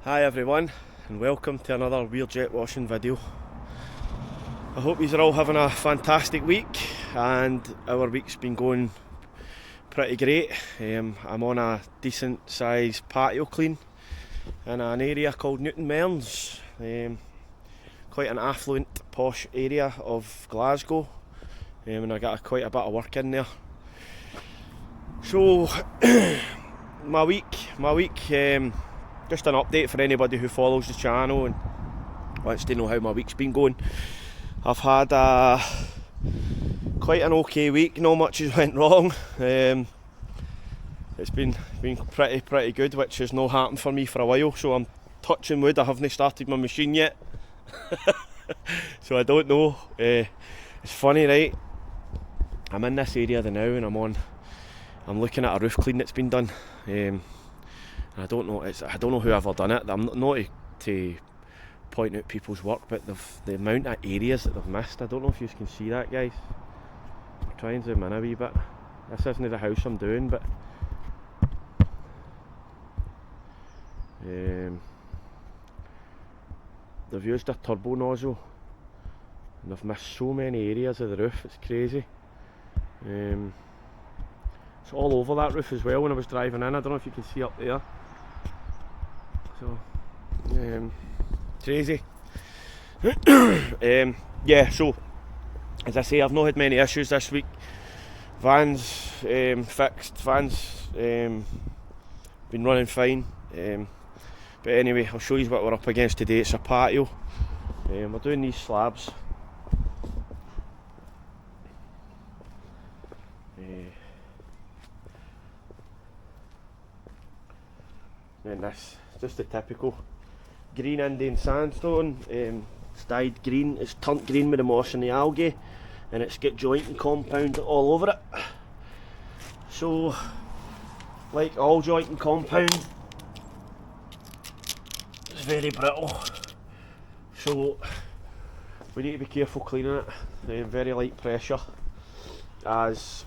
Hi everyone, and welcome to another Weird Jet washing video. I hope you're all having a fantastic week, and our week's been going pretty great. I'm on a decent sized patio clean in an area called Newton Mearns, quite an affluent, posh area of Glasgow, and I got quite a bit of work in there. So my week, just an update for anybody who follows the channel and wants to know how my week's been going. I've had quite an okay week, not much has went wrong. It's been pretty good, which has not happened for me for a while, so I'm touching wood, I haven't started my machine yet. So I don't know. It's funny, right? I'm in this area now and I'm looking at a roof clean that's been done. I don't know who ever done it. I'm not to point out people's work, but the amount of areas that they've missed. I don't know if you can see that, guys. I'll try and zoom in a wee bit. This isn't the house I'm doing, but they've used a turbo nozzle and they've missed so many areas of the roof. It's crazy. It's all over that roof as well when I was driving in. I don't know if you can see up there. So, crazy. Yeah, so as I say, I've not had many issues this week. Van's fixed, van's been running fine. But anyway, I'll show you what we're up against today. It's a patio. We're doing these slabs. And this, just the typical green Indian sandstone. It's dyed green, it's turned green with the moss and the algae, and it's got joint and compound all over it. So, like all joint and compound, it's very brittle. So, we need to be careful cleaning it. Very light pressure, as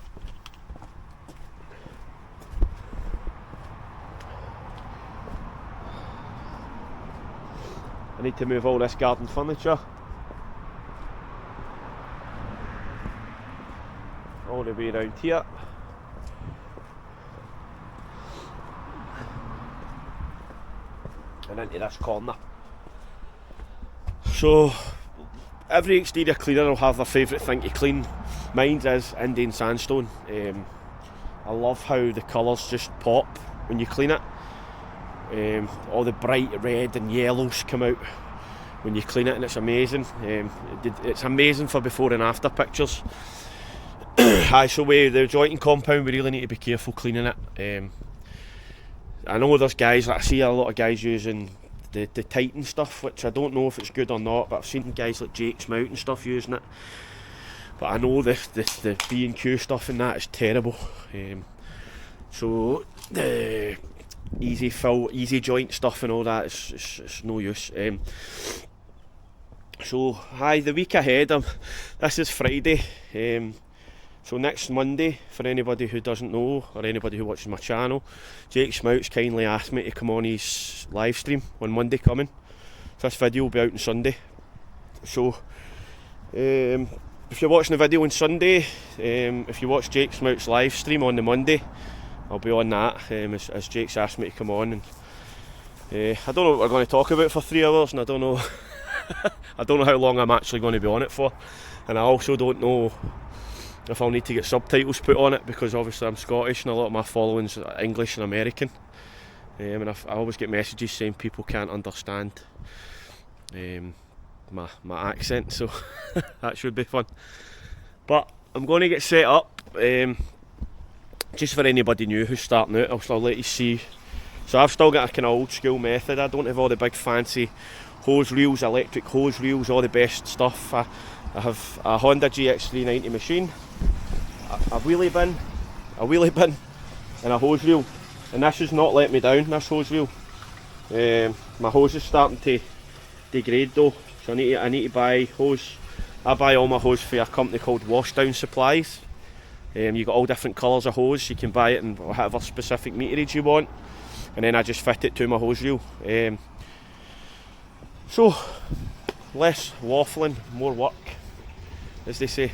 I need to move all this garden furniture all the way around here. And into this corner. So every exterior cleaner will have their favourite thing to clean. Mine is Indian sandstone. I love how the colours just pop when you clean it. All the bright red and yellows come out when you clean it, and it's amazing. It's amazing for before and after pictures. So with the joint and compound, we really need to be careful cleaning it. I know there's guys, I see a lot of guys using the Titan stuff, which I don't know if it's good or not, but I've seen guys like Jake's Mout and stuff using it. But I know the B&Q stuff and that is terrible. So the easy fill, easy joint stuff and all that it's no use. So the week ahead, this is Friday, so next Monday, for anybody who doesn't know or anybody who watches my channel, Jake Smout's kindly asked me to come on his live stream on Monday coming. So this video will be out on Sunday. So if you're watching the video on Sunday, if you watch Jake Smout's live stream on the Monday, I'll be on that, as Jake's asked me to come on, and I don't know what we're going to talk about for 3 hours, and I don't know I don't know how long I'm actually going to be on it for, and I also don't know if I'll need to get subtitles put on it, because obviously I'm Scottish and a lot of my following's English and American, and I always get messages saying people can't understand my accent, so that should be fun. But I'm going to get set up. Just for anybody new who's starting out, I'll let you see. So I've still got a kind of old school method. I don't have all the big fancy hose reels, electric hose reels, all the best stuff. I have a Honda GX390 machine, a wheelie bin and a hose reel, and this has not let me down, this hose reel. My hose is starting to degrade though, so I need to buy hose. I buy all my hose for a company called Washdown Supplies. You've got all different colours of hose, you can buy it in whatever specific meterage you want, and then I just fit it to my hose reel. So, less waffling, more work, as they say.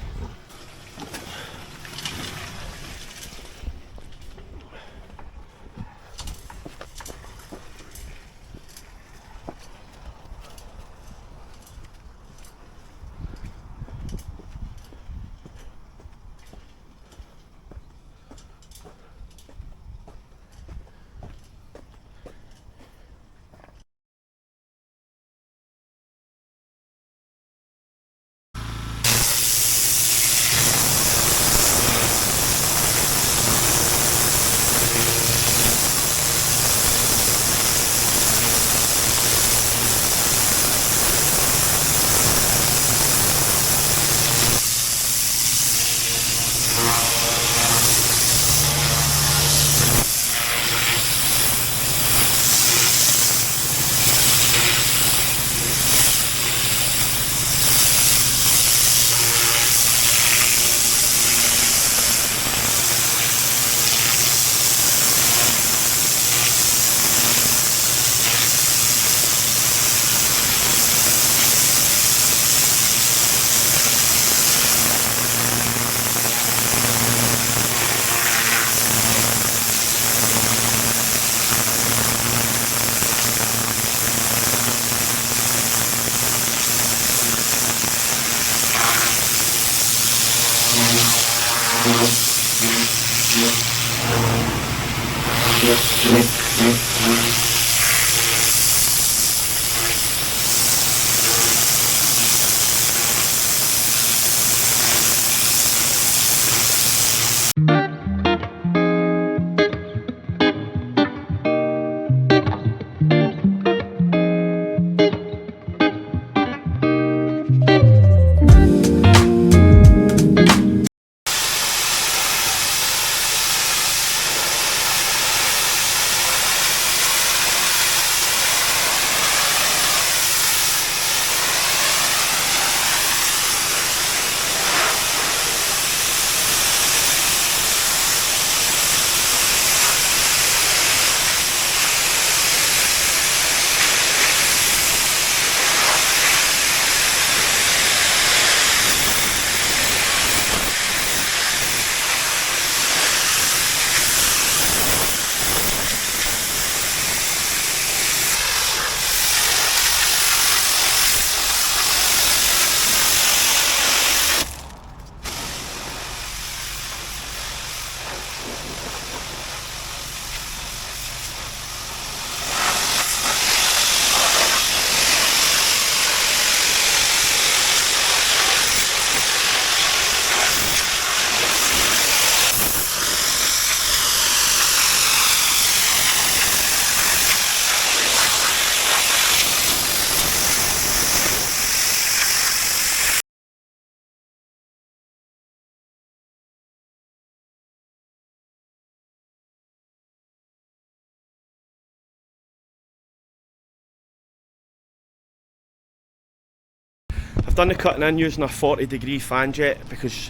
I've done the cutting in using a 40-degree fan jet because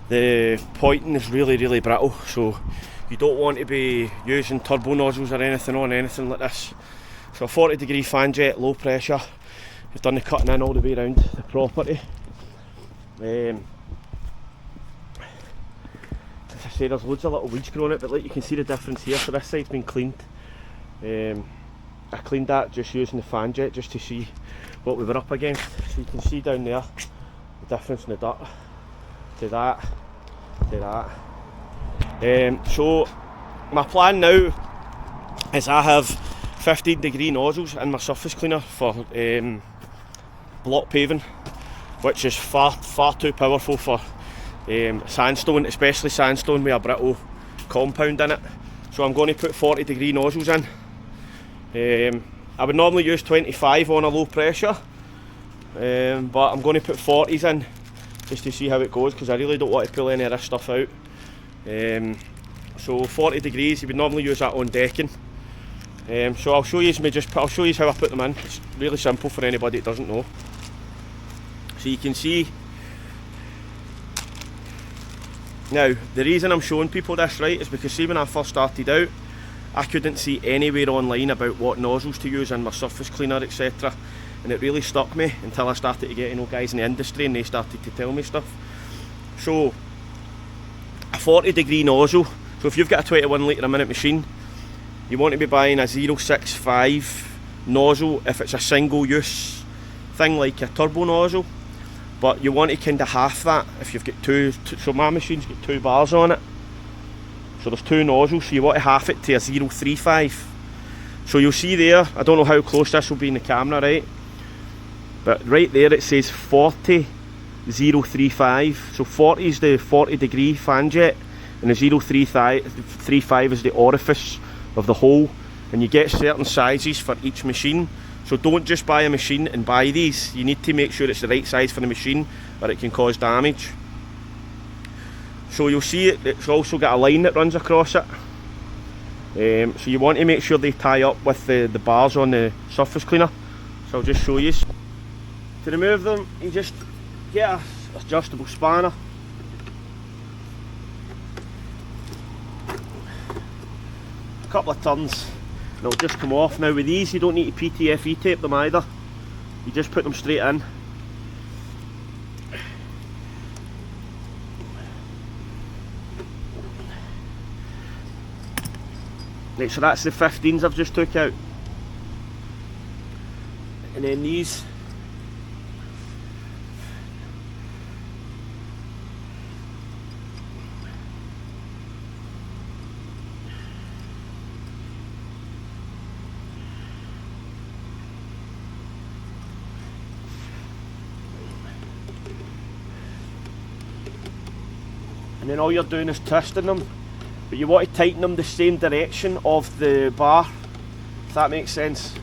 the pointing is really brittle, so you don't want to be using turbo nozzles or anything on anything like this. So a 40-degree fan jet, low pressure. We've done the cutting in all the way around the property. As I say, there's loads of little weeds growing it, but like you can see the difference here. So this side's been cleaned. I cleaned that just using the fan jet just to see what we were up against. So you can see down there the difference in the dirt to that to that. So my plan now is I have 15-degree nozzles in my surface cleaner for block paving, which is far too powerful for sandstone, especially sandstone with a brittle compound in it. So I'm going to put 40-degree nozzles in. I would normally use 25 on a low pressure, but I'm going to put 40s in just to see how it goes, because I really don't want to pull any of this stuff out. So 40 degrees, you would normally use that on decking. So I'll show you how I put them in. It's really simple for anybody that doesn't know. So you can see now, the reason I'm showing people this, right, is because see when I first started out, I couldn't see anywhere online about what nozzles to use in my surface cleaner, etc. and it really stuck me until I started to get to know guys in the industry and they started to tell me stuff. So a 40-degree nozzle, so if you've got a 21 litre a minute machine, you want to be buying a 0.65 nozzle if it's a single use thing like a turbo nozzle, but you want to kind of half that if you've got two, so my machine's got 2 bars on it, so there's 2 nozzles, so you want to half it to a 0.35. So you'll see there, I don't know how close this will be in the camera, right, but right there it says 40.035, so 40 is the 40-degree fan jet and the 0.35 is the orifice of the hole, and you get certain sizes for each machine. So don't just buy a machine and buy these, you need to make sure it's the right size for the machine or it can cause damage. So you'll see it's also got a line that runs across it, so you want to make sure they tie up with the bars on the surface cleaner. So I'll just show you. To remove them, you just get a adjustable spanner, a couple of turns, and it'll just come off. Now with these you don't need to PTFE tape them either, you just put them straight in. Right, so that's the 15s I've just took out, and then these, and then all you're doing is twisting them, but you want to tighten them the same direction of the bar, if that makes sense.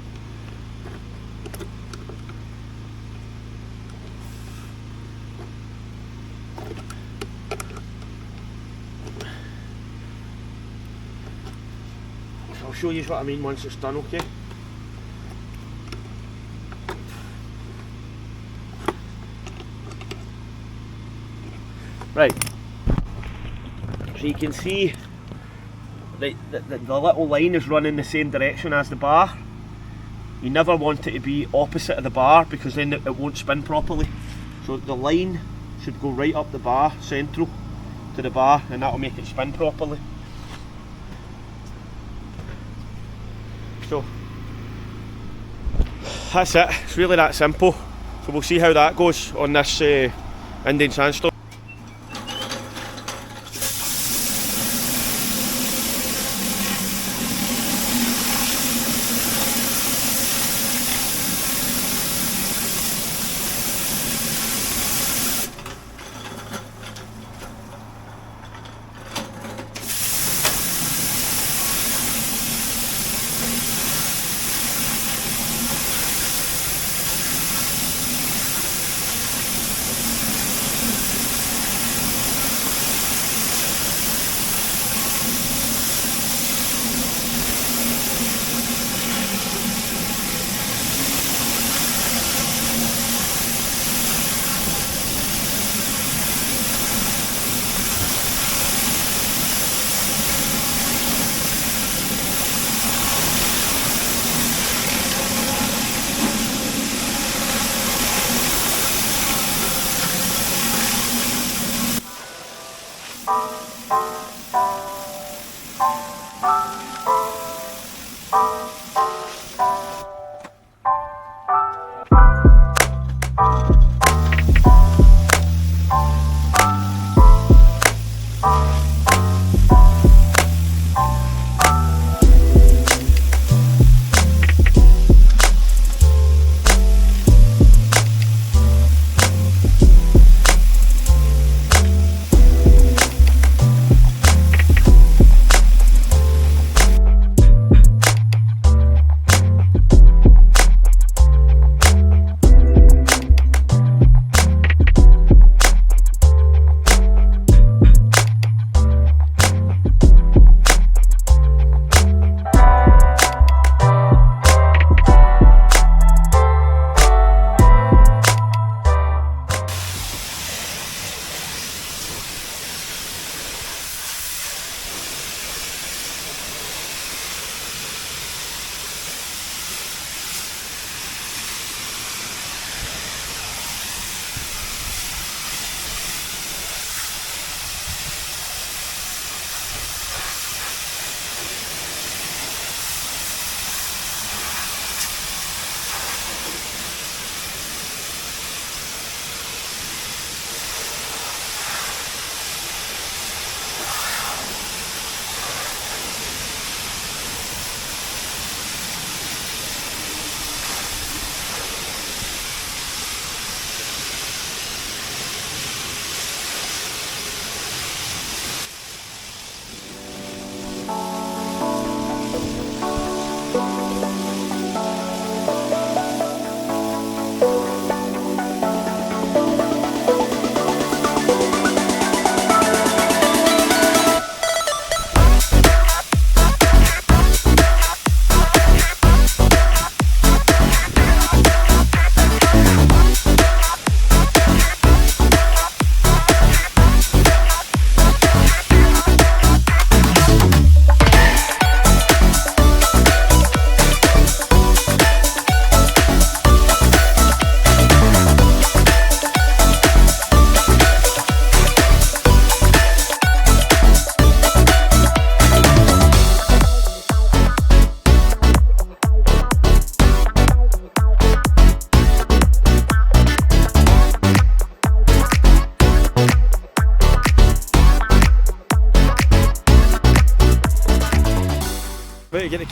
So I'll show you what I mean once it's done, okay? Right, so you can see the little line is running the same direction as the bar. You never want it to be opposite of the bar because then it won't spin properly. So the line should go right up the bar, central to the bar, and that'll make it spin properly. So that's it, it's really that simple. So we'll see how that goes on this Indian sandstone.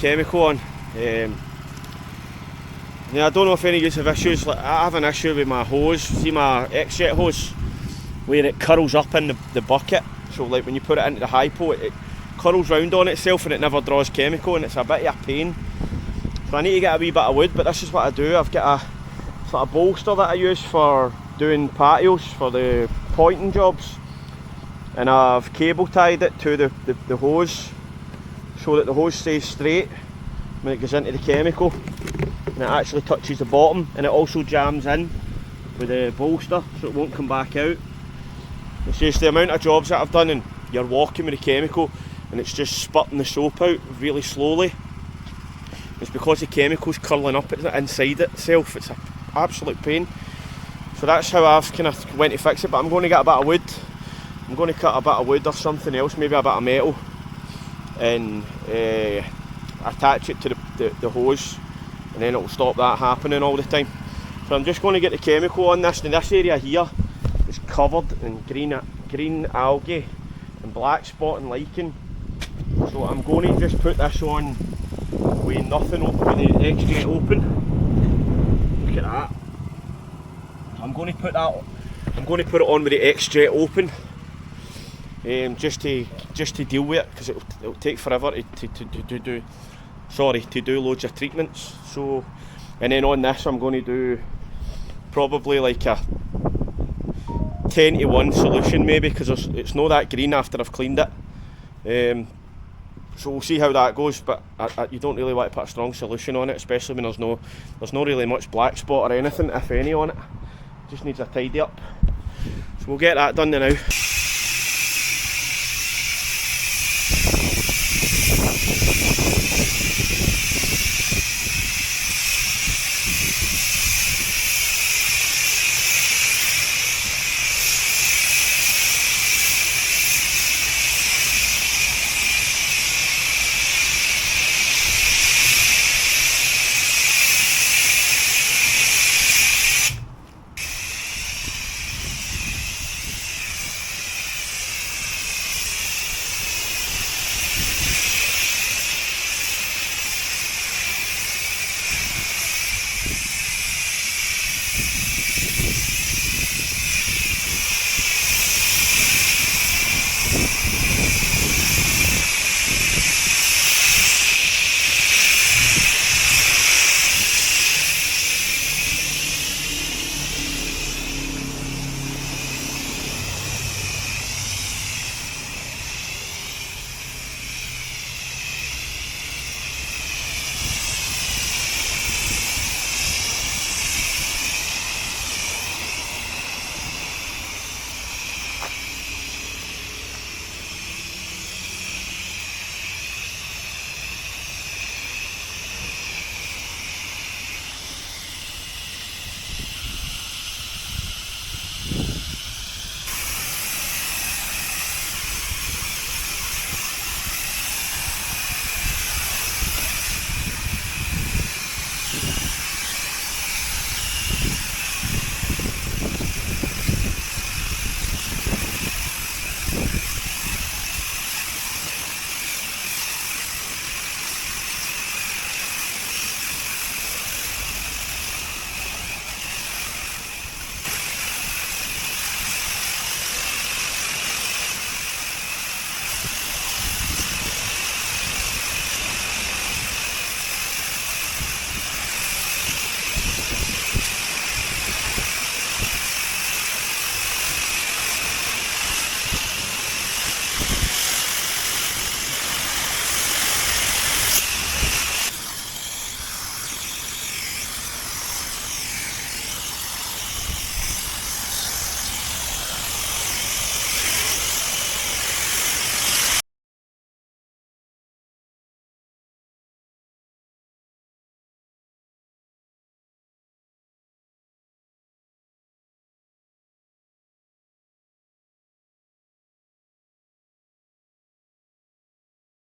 chemical on. Now I don't know if any of you have issues, like I have an issue with my hose, see my X-jet hose, where it curls up in the bucket, so like when you put it into the hypo it curls round on itself and it never draws chemical, and it's a bit of a pain. So I need to get a wee bit of wood, but this is what I do. I've got a sort of bolster that I use for doing patios, for the pointing jobs, and I've cable tied it to the hose so that the hose stays straight when it goes into the chemical, and it actually touches the bottom, and it also jams in with the bolster so it won't come back out. It's just the amount of jobs that I've done and you're walking with the chemical and it's just spitting the soap out really slowly. It's because the chemical's curling up inside itself. It's an absolute pain. So that's how I've kind of went to fix it, but I'm going to get a bit of wood. I'm going to cut a bit of wood or something else, maybe a bit of metal, and attach it to the hose, and then it'll stop that happening all the time. So I'm just going to get the chemical on this, and this area here is covered in green algae and black spot and lichen. So I'm going to just put this on with nothing open, with the X-jet open. Look at that. I'm going to put it on with the X-jet open, just to deal with it, because it'll take forever to do loads of treatments. So, and then on this I'm going to do probably like a 10-to-1 solution maybe, because it's not that green after I've cleaned it. So we'll see how that goes, but you don't really want to put a strong solution on it, especially when there's no really much black spot or anything, if any, on it. Just needs a tidy up. So we'll get that done now.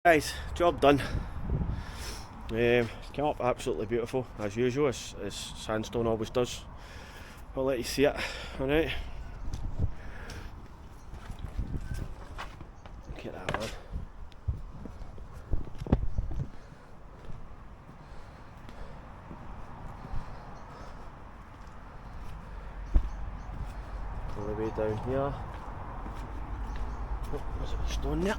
Guys, job done. Came up absolutely beautiful as usual, as sandstone always does. I'll let you see it. Alright. Look at that, man. all the way down here. Oh, there's a wee stone there.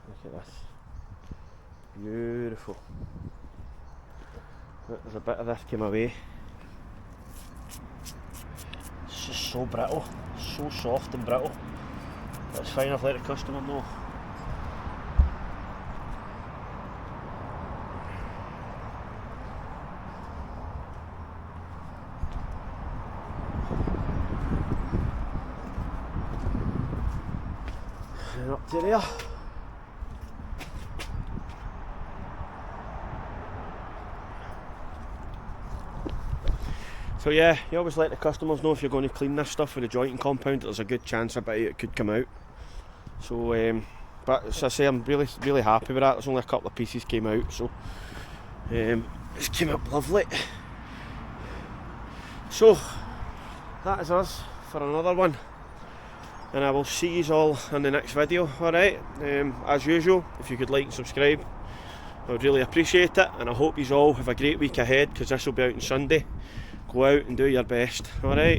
Look at this. Beautiful. Look, there's a bit of this came away. It's just so brittle, so soft and brittle. But it's fine, I've let the customer know. And up to there. So yeah, you always let the customers know if you're going to clean this stuff with the jointing compound, there's a good chance a bit of it could come out. So, but as I say, I'm really happy with that. There's only a couple of pieces came out, so it's came out lovely. So that is us for another one, and I will see you all in the next video. Alright, as usual, if you could like and subscribe, I would really appreciate it, and I hope you all have a great week ahead, because this will be out on Sunday. Go out and do your best, alright?